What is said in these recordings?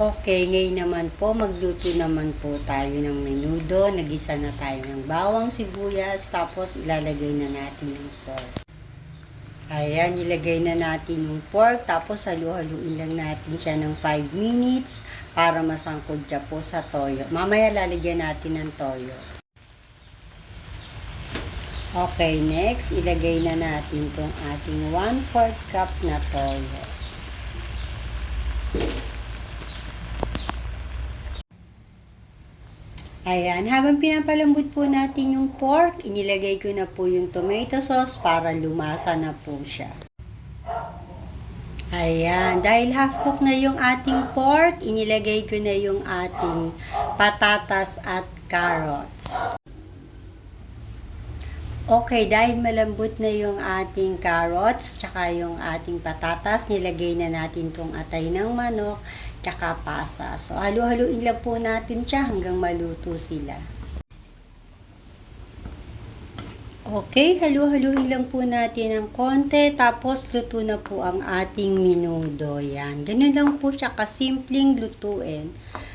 Okay, ngayon naman po, magluto naman po tayo ng menudo. Nagisa na tayo ng bawang, sibuyas, tapos ilalagay na natin yung pork. Ayan, ilagay na natin yung pork, tapos halu-haluin lang natin siya ng 5 minutes para masangkod siya po sa toyo. Mamaya lalagyan natin ng toyo. Okay, next, ilagay na natin tong ating 1/4 cup na toyo. Ayan, habang pinapalambot po natin yung pork, inilagay ko na po yung tomato sauce para lumasa na po siya. Ayan, dahil half cook na yung ating pork, inilagay ko na yung ating patatas at carrots. Okay, dahil malambot na yung ating carrots, tsaka yung ating patatas, nilagay na natin tong atay ng manok, tsaka pasa. So, halu-haluin lang po natin siya hanggang maluto sila. Okay, halu-haluin lang po natin ng konti, tapos luto na po ang ating menudo. Yan, ganun lang po siya kasimpleng lutuin.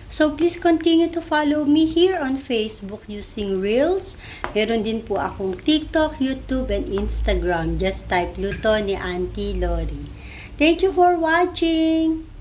So, please continue to follow me here on Facebook using Reels. Meron din po akong TikTok, YouTube, and Instagram. Just type Luto ni Auntie Lori. Thank you for watching!